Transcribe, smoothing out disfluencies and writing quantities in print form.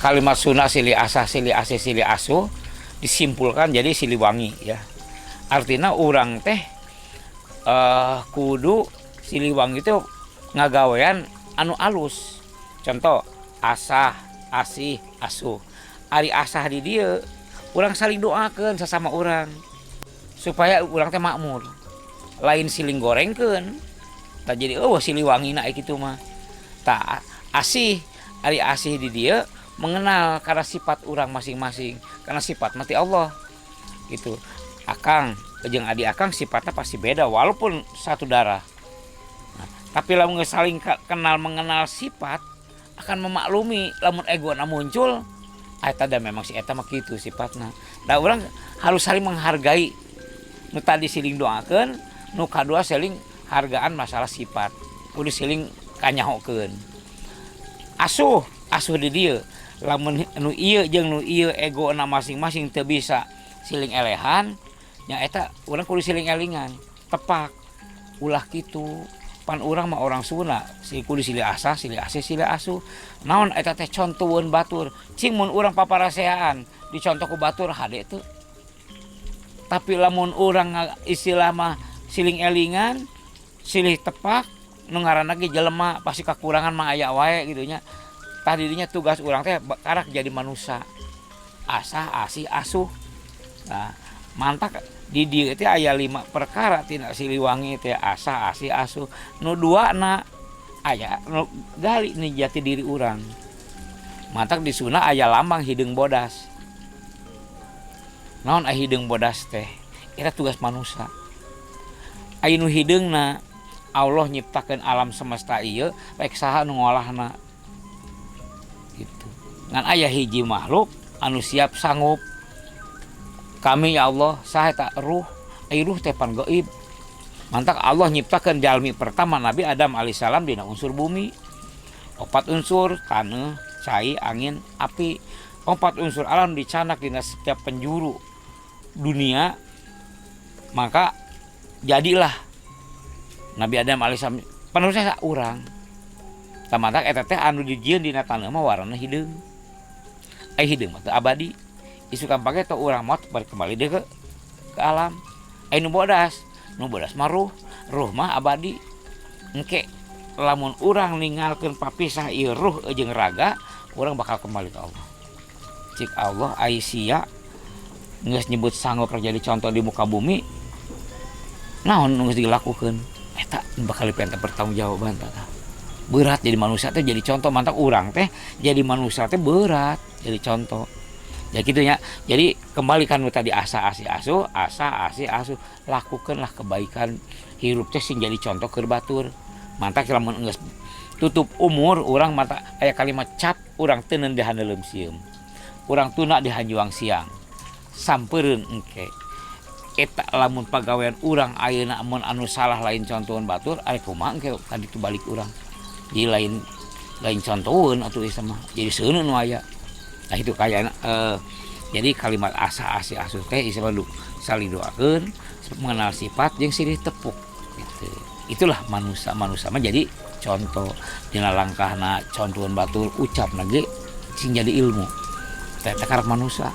Kalimat Sunda silih asah silih asih silih asuh disimpulkan jadi Siliwangi ya. Artinya orang teh kudu Siliwangi itu ngagawean anu alus. Contoh asah, asih, asuh. Ari asah di dia orang saling doakan sesama orang supaya orang teh makmur. Lain siling gorengkeun. Tak jadi Siliwangi naik itu mah. Tak asih, ari asih di dia mengenal karena sifat orang masing-masing, karena sifat mati Allah gitu. Akang jeung adi akang sifatnya pasti beda walaupun satu darah. Nah, tapi lamun saling kenal mengenal sifat akan memaklumi lamun egona muncul eta da memang si eta mah kitu sifatna. Da urang harus saling menghargai. Nu tadi siling doakeun, nu kadua saling hargaan masalah sifat. Kudu siling kanyahokeun. Asuh di dieu lamun nu ieu jeung nu ieu egona masing-masing teu bisa siling elehan nya eta urang kudu siling elingan tepak ulah kitu pan urang mah orang Sunda kudu silih asah silih asih silih asuh naon eta teh contoheun batur cing mun urang paparaseaan dicontoh ku batur hade teu tapi lamun urang istilah mah siling elingan silih tepak nu ngaranna ge jelema pasti kakurangan mah aya wae gitu nya. Tadinya tugas urang teh karak jadi manusia. Asah, asih, asuh. Nah, mantak di dieu teh aya 5 perkara tina Siliwangi teh asah, asih, asuh. Nu 2 na aya nu gali nih jati diri urang. Mantak di Sunda aya lambang hideung bodas. Naon hideung bodas teh? Eta tugas manusia. Aya nu hideungna Allah nyiptakeun alam semesta ieu rek saha nu ngolahna gitu. Ngan aya hiji makhluk anu siap sanggup kami ya Allah saha eta ruh ai ruh teh pan gaib mantak Allah nyiptakeun jalmi pertama Nabi Adam alaihissalam dina unsur bumi 4 unsur taneuh cai angin api 4 unsur alam dicanak dina setiap penjuru dunia maka jadilah Nabi Adam alaihissalam penerusnya urang tamantak eta teh anu dijieun dina taneuh mah warna hideung. Ai hideung mah teu abadi. Isukan pake teh urang mot balik kembali deui ke alam. Ai nu bodas mah ruh mah abadi. Engke lamun urang ninggalkeun papisah ieu ruh jeung raga, urang bakal kembali ke Allah. Cik Allah ai sia geus nyebut sanggup jadi contoh di muka bumi. Naon nu geus dilakukeun? Eta bakal dipenta pertanggungjawaban tah. Berat jadi manusia teh jadi contoh mantak urang teh jadi manusia teh berat jadi contoh ya gitu ya. Jadi kembalikan tadi asa asih asuh lakukanlah kebaikan hirup teh sing jadi contoh keur batur mantak lamun geus tutup umur urang mantak aya kalimat cap urang teu neun di handeuleum sieum urang tuna di hanjuang siang sampeureun engke eta lamun pagawean urang ayeuna mun anu salah lain contohan batur ari kumaha engke ka ditu balik urang di lain contohun atau sama jadi seuneu nu aya. Nah itu kayak jadi kalimat asa asih asuh teh istilah saling doakeun mengenal sifat jeung silih tepuk gitu. Itulah manusia mah jadi contoh dina langkahna contohan batur ucapna ge sing jadi ilmu. Teh karep manusia.